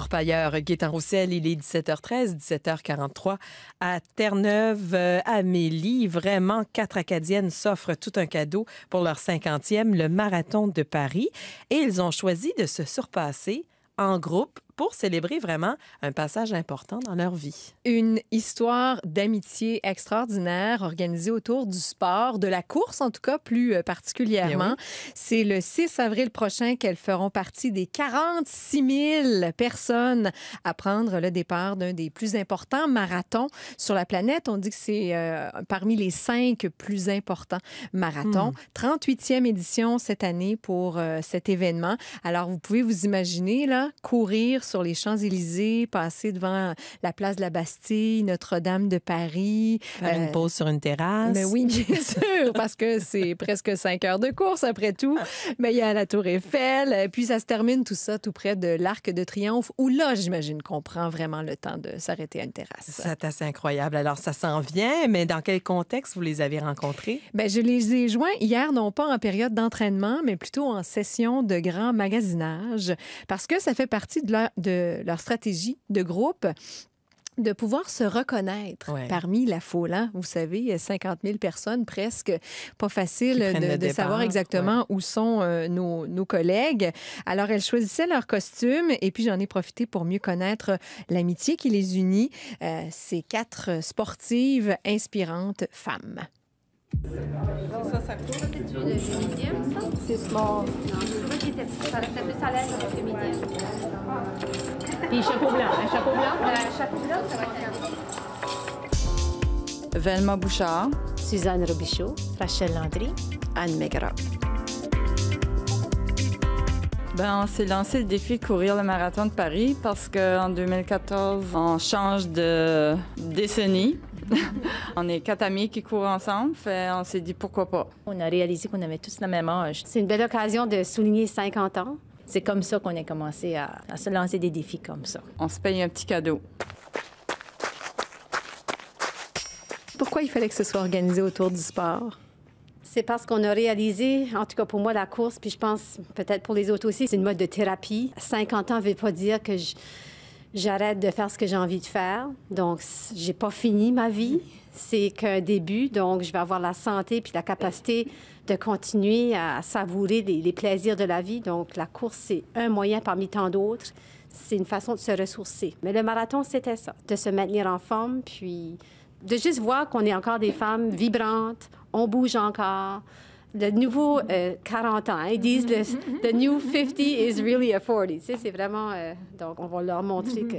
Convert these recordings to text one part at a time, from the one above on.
Orpailleurs, Gaétan-Roussel, il est 17h13, 17h43 à Terre-Neuve. Vraiment, 4 Acadiennes s'offrent tout un cadeau pour leur 50e, le Marathon de Paris. Et ils ont choisi de se surpasser en groupe pour célébrer vraiment un passage important dans leur vie. Une histoire d'amitié extraordinaire organisée autour du sport, de la course en tout cas plus particulièrement. Oui. C'est le 6 avril prochain qu'elles feront partie des 46 000 personnes à prendre le départ d'un des plus importants marathons sur la planète. On dit que c'est parmi les 5 plus importants marathons. 38e édition cette année pour cet événement. Alors, vous pouvez vous imaginer, là, courir sur les Champs-Élysées, passer devant la place de la Bastille, Notre-Dame de Paris. Faire une pause sur une terrasse. Mais oui, bien sûr, parce que c'est presque 5 heures de course après tout. Mais il y a la Tour Eiffel. Puis ça se termine tout ça tout près de l'Arc de Triomphe, où là, j'imagine qu'on prend vraiment le temps de s'arrêter à une terrasse. C'est assez incroyable. Alors, ça s'en vient, mais dans quel contexte vous les avez rencontrés? Bien, je les ai joints hier, non pas en période d'entraînement, mais plutôt en session de grand magasinage, parce que ça fait partie de leur stratégie de groupe de pouvoir se reconnaître parmi la foule. Hein? Vous savez, 50 000 personnes presque, pas facile de savoir exactement où sont nos collègues. Alors, elles choisissaient leur costume et puis j'en ai profité pour mieux connaître l'amitié qui les unit. Ces 4 sportives inspirantes femmes. Ça court. C'est-tu le medium, ça? C'est small. Non, je trouvais qu'il était plus à l'aise avec le medium. Puis chapeau blanc. Un chapeau blanc? Chapeau blanc, ça va être Velma Bouchard, Suzanne Robichaud, Rachel Landry, Anne Maigrat. On s'est lancé le défi de courir le marathon de Paris parce qu'en 2014, on change de décennie. On est 4 amis qui courent ensemble. On s'est dit pourquoi pas. On a réalisé qu'on avait tous le même âge. C'est une belle occasion de souligner 50 ans. C'est comme ça qu'on a commencé à se lancer des défis comme ça. On se paye un petit cadeau. Pourquoi il fallait que ce soit organisé autour du sport? C'est parce qu'on a réalisé, en tout cas pour moi, la course, puis je pense peut-être pour les autres aussi, c'est une mode de thérapie. 50 ans ne veut pas dire que j'arrête de faire ce que j'ai envie de faire. Donc, j'ai pas fini ma vie. C'est qu'un début. Donc, je vais avoir la santé puis la capacité de continuer à savourer les plaisirs de la vie. Donc, la course, c'est un moyen parmi tant d'autres. C'est une façon de se ressourcer. Mais le marathon, c'était ça, de se maintenir en forme, puis de juste voir qu'on est encore des femmes vibrantes, on bouge encore. Le nouveau 40 ans, ils disent the new 50 is really a 40. Tu sais, c'est vraiment... donc, on va leur montrer que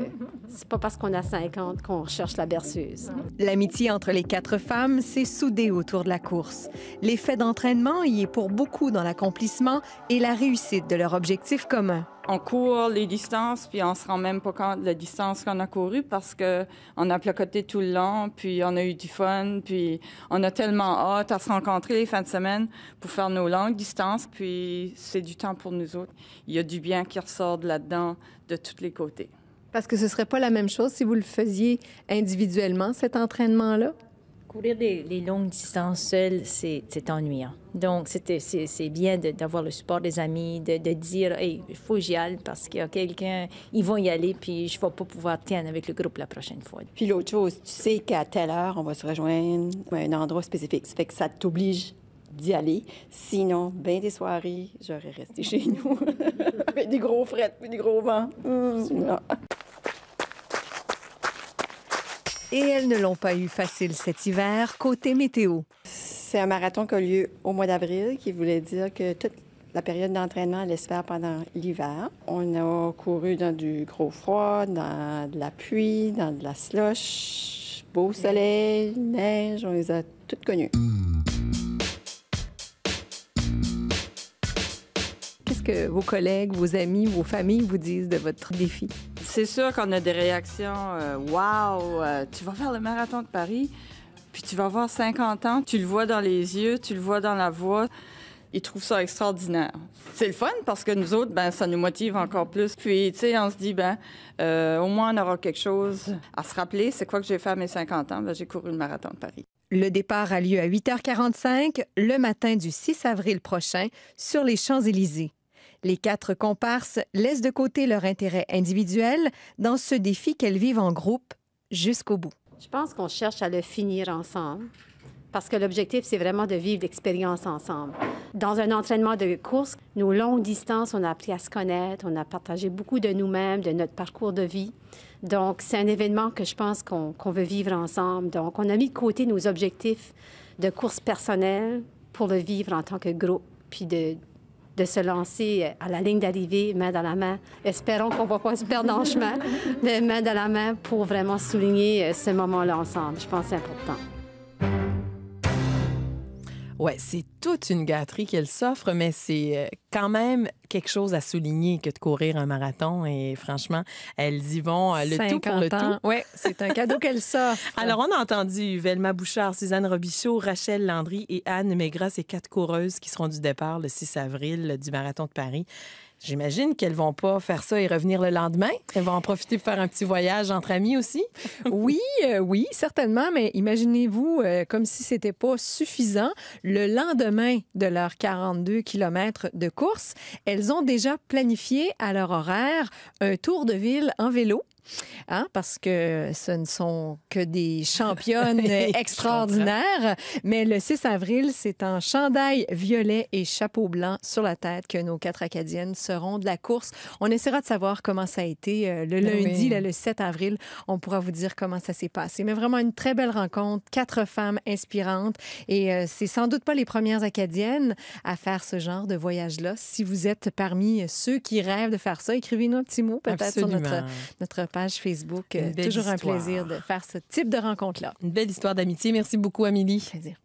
c'est pas parce qu'on a 50 qu'on cherche la berceuse. L'amitié entre les 4 femmes s'est soudée autour de la course. L'effet d'entraînement y est pour beaucoup dans l'accomplissement et la réussite de leur objectif commun. On court les distances, puis on se rend même pas compte de la distance qu'on a courue parce qu'on a placoté tout le long, puis on a eu du fun, puis on a tellement hâte à se rencontrer les fins de semaine pour faire nos longues distances, puis c'est du temps pour nous autres. Il y a du bien qui ressort de là-dedans de tous les côtés. Parce que ce serait pas la même chose si vous le faisiez individuellement, cet entraînement-là? Courir les longues distances seul, c'est ennuyant. Donc, c'est bien d'avoir le support des amis, de dire « Hey, il faut que j'y aille parce qu'il y a quelqu'un, ils vont y aller, puis je ne vais pas pouvoir tenir avec le groupe la prochaine fois. » Puis l'autre chose, tu sais qu'à telle heure, on va se rejoindre à un endroit spécifique. Ça fait que ça t'oblige d'y aller. Sinon, bien des soirées, j'aurais resté chez nous avec des gros frettes et des gros vents. Et elles ne l'ont pas eu facile cet hiver, côté météo. C'est un marathon qui a lieu au mois d'avril, qui voulait dire que toute la période d'entraînement allait se faire pendant l'hiver. On a couru dans du gros froid, dans de la pluie, dans de la slush, beau soleil, neige, on les a toutes connues. Qu'est-ce que vos collègues, vos amis, vos familles vous disent de votre défi? C'est sûr qu'on a des réactions « Wow, tu vas faire le marathon de Paris, puis tu vas avoir 50 ans. » Tu le vois dans les yeux, tu le vois dans la voix. Ils trouvent ça extraordinaire. C'est le fun parce que nous autres, ça nous motive encore plus. Puis, tu sais, on se dit, au moins, on aura quelque chose à se rappeler. C'est quoi que j'ai fait à mes 50 ans? J'ai couru le marathon de Paris. Le départ a lieu à 8h45 le matin du 6 avril prochain sur les Champs-Élysées. Les 4 comparses laissent de côté leur intérêt individuel dans ce défi qu'elles vivent en groupe jusqu'au bout. Je pense qu'on cherche à le finir ensemble parce que l'objectif, c'est vraiment de vivre l'expérience ensembre. Dans un entraînement de course, nos longues distances, on a appris à se connaître, on a partagé beaucoup de nous-mêmes, de notre parcours de vie. Donc, c'est un événement que je pense qu'on veut vivre ensemble. Donc, on a mis de côté nos objectifs de course personnelle pour le vivre en tant que groupe, puis de se lancer à la ligne d'arrivée, main dans la main. Espérons qu'on ne va pas se perdre dans le chemin, mais main dans la main pour vraiment souligner ce moment-là ensemble. Je pense que c'est important. Oui, c'est toute une gâterie qu'elle s'offre, mais c'est quand même quelque chose à souligner que de courir un marathon. Et franchement, elles y vont le tout pour le tout. Oui, c'est un cadeau qu'elle s'offre. Alors, on a entendu Velma Bouchard, Suzanne Robichaud, Rachel Landry et Anne Maigrat, ces 4 coureuses qui seront du départ le 6 avril du Marathon de Paris. J'imagine qu'elles vont pas faire ça et revenir le lendemain. Elles vont en profiter pour faire un petit voyage entre amis aussi. Oui, certainement, mais imaginez-vous, comme si c'était pas suffisant, le lendemain de leurs 42 kilomètres de course, elles ont déjà planifié à leur horaire un tour de ville en vélo. Parce que ce ne sont que des championnes extraordinaires. Mais le 6 avril, c'est en chandail violet et chapeau blanc sur la tête que nos 4 Acadiennes seront de la course. On essaiera de savoir comment ça a été le lundi, le 7 avril. On pourra vous dire comment ça s'est passé. Mais vraiment une très belle rencontre, 4 femmes inspirantes. Et c'est sans doute pas les premières Acadiennes à faire ce genre de voyage-là. Si vous êtes parmi ceux qui rêvent de faire ça, écrivez-nous un petit mot peut-être sur notre page Facebook. Toujours un plaisir de faire ce type de rencontre-là. Une belle histoire d'amitié. Merci beaucoup, Amélie. Plaisir.